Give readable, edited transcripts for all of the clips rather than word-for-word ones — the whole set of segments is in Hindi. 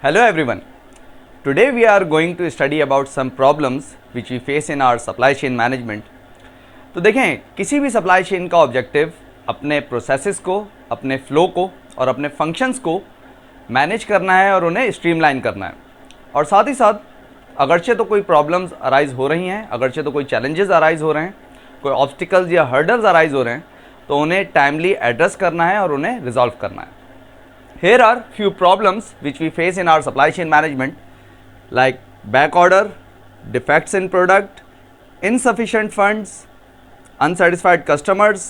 Hello everyone. Today we are going to study about some problems which we face in our supply chain management. तो देखें, किसी भी सप्लाई चेन का ऑब्जेक्टिव अपने प्रोसेसेस को, अपने फ्लो को और अपने फंक्शंस को मैनेज करना है और उन्हें स्ट्रीमलाइन करना है। और साथ ही साथ अगरचे तो कोई प्रॉब्लम्स अराइज हो रही हैं, अगरचे तो कोई चैलेंजेस अराइज हो रहे हैं, कोई ऑब्स्टिकल्स या हर्डल्स अराइज हो रहे हैं, तो उन्हें टाइमली एड्रेस करना है और उन्हें रिजॉल्व करना है। Here are few problems which we face in our supply chain management, like back order, defects in product, insufficient funds, unsatisfied customers,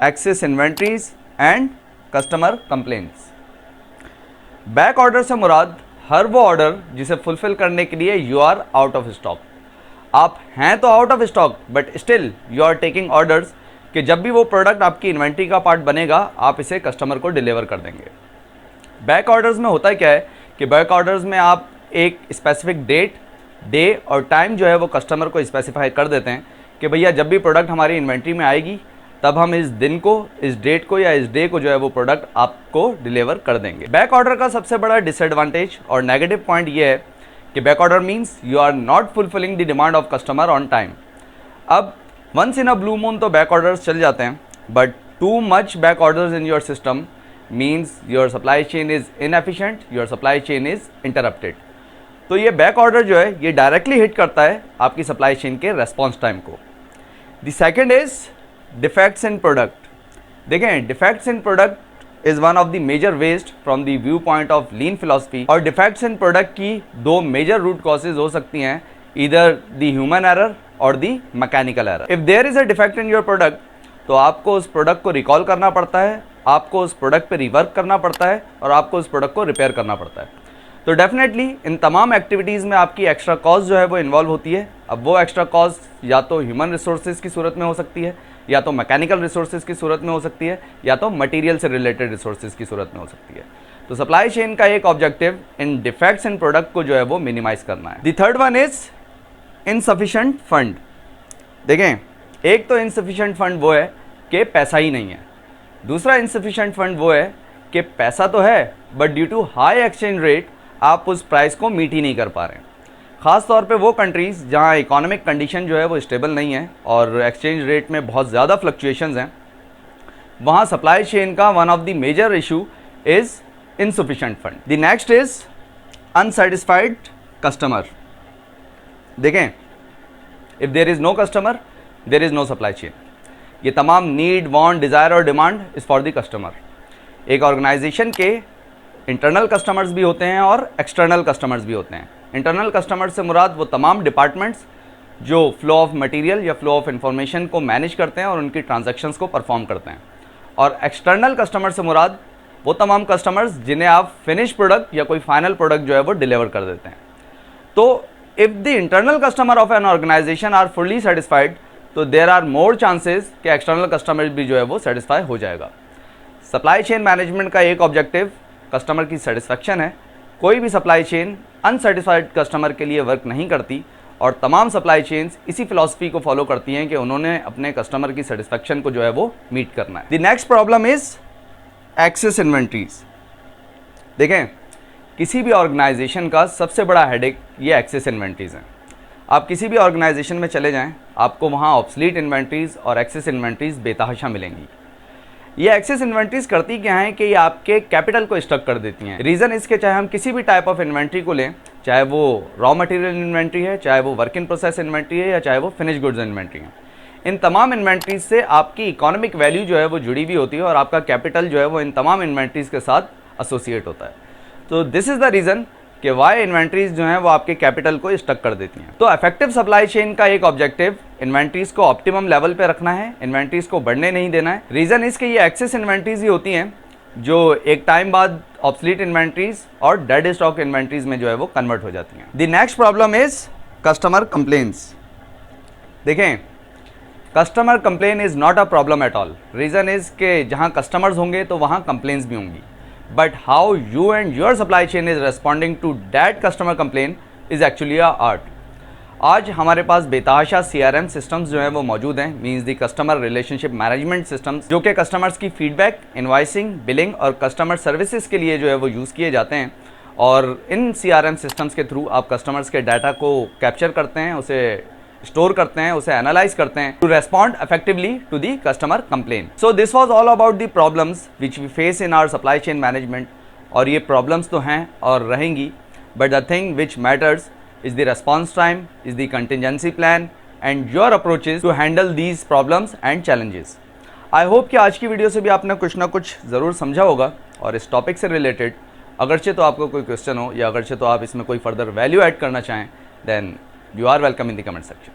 excess inventories and customer complaints. Back order से मुराद हर वो ऑर्डर जिसे फुलफिल करने के लिए you are out of stock. आप हैं तो out of stock but still you are taking orders कि जब भी वो प्रोडक्ट आपकी इन्वेंट्री का पार्ट बनेगा आप इसे कस्टमर को डिलीवर कर देंगे। बैक ऑर्डर्स में होता क्या है कि बैक ऑर्डर्स में आप एक स्पेसिफिक डेट, डे और टाइम जो है वो कस्टमर को स्पेसिफाई कर देते हैं कि भैया जब भी प्रोडक्ट हमारी इन्वेंट्री में आएगी तब हम इस दिन को, इस डेट को या इस डे को जो है वो प्रोडक्ट आपको डिलीवर कर देंगे। बैक ऑर्डर का सबसे बड़ा डिसएडवांटेज और नेगेटिव पॉइंट ये है कि back order means you are not fulfilling the demand of customer on time. अब once in a blue moon तो बैक ऑर्डर्स चल जाते हैं, but too much back orders in your system means your supply chain is inefficient, your supply chain is interrupted. तो ये बैक ऑर्डर जो है ये डायरेक्टली हिट करता है आपकी सप्लाई चेन के रेस्पॉन्स टाइम को। The second is defects in product. देखें, defects in product is one of the major waste from the view point of lean philosophy. और डिफेक्ट्स इन प्रोडक्ट की दो मेजर रूट कॉजेज हो सकती हैं, इधर द ह्यूमन एरर और the mechanical error. If there is a defect in your product तो आपको उस प्रोडक्ट को रिकॉल करना पड़ता है, आपको उस प्रोडक्ट पे रिवर्क करना पड़ता है और आपको उस प्रोडक्ट को रिपेयर करना पड़ता है। तो डेफिनेटली इन तमाम एक्टिविटीज़ में आपकी एक्स्ट्रा कॉस्ट जो है वो इन्वॉल्व होती है। अब वो एक्स्ट्रा कॉस्ट या तो ह्यूमन रिसोर्सेज की सूरत में हो सकती है, या तो मैकेनिकल रिसोर्सेज की सूरत में हो सकती है, या तो मटेरियल से रिलेटेड रिसोर्सेज की सूरत में हो सकती है। तो सप्लाई चेन का एक objective in defects in product को जो है वो मिनिमाइज करना है। The third one is insufficient fund. देखें, एक तो इनसफिशिएंट फंड वो है कि पैसा ही नहीं है, दूसरा इनसफिशिएंट फंड वो है कि पैसा तो है but due to high exchange rate आप उस प्राइस को मीट ही नहीं कर पा रहे हैं। ख़ास तौर पे वो कंट्रीज़ जहाँ इकोनॉमिक कंडीशन जो है वो स्टेबल नहीं है और एक्सचेंज रेट में बहुत ज़्यादा फ्लक्चुएशंस हैं, वहाँ सप्लाई चेन का one of the major issue is insufficient fund. The next is unsatisfied customer. देखें, if there is no customer there is no supply chain. ये तमाम नीड, वांट, डिज़ायर और demand is for the customer. एक ऑर्गेनाइजेशन के इंटरनल कस्टमर्स भी होते हैं और एक्सटर्नल कस्टमर्स भी होते हैं। इंटरनल कस्टमर से मुराद वो तमाम डिपार्टमेंट्स जो फ्लो ऑफ मटेरियल या फ्लो ऑफ इंफॉर्मेशन को मैनेज करते हैं और उनकी ट्रांजैक्शंस को परफॉर्म करते हैं। और एक्सटर्नल कस्टमर से मुराद वो तमाम कस्टमर्स जिन्हें आप फिनिश प्रोडक्ट या कोई फाइनल प्रोडक्ट जो है वो डिलीवर कर देते हैं। तो if the internal customer of an organization are fully satisfied तो देर आर मोर चांसेस कि एक्सटर्नल कस्टमर भी जो है वो सेटिस्फाई हो जाएगा। सप्लाई चेन मैनेजमेंट का एक ऑब्जेक्टिव कस्टमर की सेटिस्फैक्शन है। कोई भी सप्लाई चेन अनसेटिस्फाइड कस्टमर के लिए वर्क नहीं करती और तमाम सप्लाई चेन्स इसी फिलॉसफी को फॉलो करती हैं कि उन्होंने अपने कस्टमर की सेटिस्फैक्शन को जो है वो मीट करना है। The next problem is excess inventories. देखें, किसी भी ऑर्गेनाइजेशन का सबसे बड़ा हेडेक ये एक्सेस इन्वेंट्रीज हैं। आप किसी भी ऑर्गेनाइजेशन में चले जाएं, आपको वहाँ ऑब्सलीट इन्वेंट्रीज और एक्सेस इन्वेंट्रीज बेतहाशा मिलेंगी। ये एक्सेस इन्वेंट्रीज करती क्या हैं कि ये आपके कैपिटल को स्टक कर देती हैं। रीज़न इसके, चाहे हम किसी भी टाइप ऑफ इन्वेंट्री को लें, चाहे वो रॉ मटेरियल इन्वेंट्री है, चाहे वो वर्क इन प्रोसेस इन्वेंट्री है, या चाहे वो फिनिश गुड्स इन्वेंट्री है, इन तमाम इन्वेंट्रीज से आपकी इकोनॉमिक वैल्यू जो है वो जुड़ी हुई होती है और आपका कैपिटल जो है वो इन तमाम इन्वेंट्रीज के साथ एसोसिएट होता है। तो दिस इज़ द रीज़न कि वाई इन्वेंट्रीज जो हैं वो आपके कैपिटल को स्टक कर देती हैं। तो इफेक्टिव सप्लाई चेन का एक ऑब्जेक्टिव इन्वेंट्रीज को ऑप्टिमम लेवल पे रखना है, इन्वेंट्रीज को बढ़ने नहीं देना है। रीज़न इसके ये एक्सेस इन्वेंट्रीज ही होती हैं जो एक टाइम बाद ऑब्सलीट इन्वेंट्रीज और डेड स्टॉक इन्वेंट्रीज में जो है वो कन्वर्ट हो जाती हैं। The next problem is customer complaints. देखें, customer complain is not a problem at all. Reason is के जहाँ कस्टमर्स होंगे तो वहाँ कंप्लेंट्स भी होंगी, but how you and your supply chain is responding to that customer complaint is actually a art. आज हमारे पास बेतहाशा CRM सिस्टम्स जो हैं वो मौजूद हैं, means the customer relationship management systems, जो कि कस्टमर्स की फीडबैक, इनवाइसिंग, बिलिंग और कस्टमर सर्विसेज के लिए जो है वो यूज़ किए जाते हैं। और इन CRM सिस्टम्स के थ्रू आप कस्टमर्स के डाटा को कैप्चर करते हैं, उसे स्टोर करते हैं, उसे एनालाइज करते हैं to respond effectively to the customer complain. So this was all about the problems which we face in our supply chain management. और ये प्रॉब्लम्स तो हैं और रहेंगी, but the thing which matters is the response time, is the contingency plan and your approaches to handle these problems and challenges. I hope कि आज की वीडियो से भी आपने कुछ ना कुछ ज़रूर समझा होगा और इस टॉपिक से रिलेटेड अगरचे तो आपको कोई क्वेश्चन हो या अगरचे तो आप इसमें कोई फर्दर वैल्यू ऐड करना चाहें, then you are welcome in the comment section.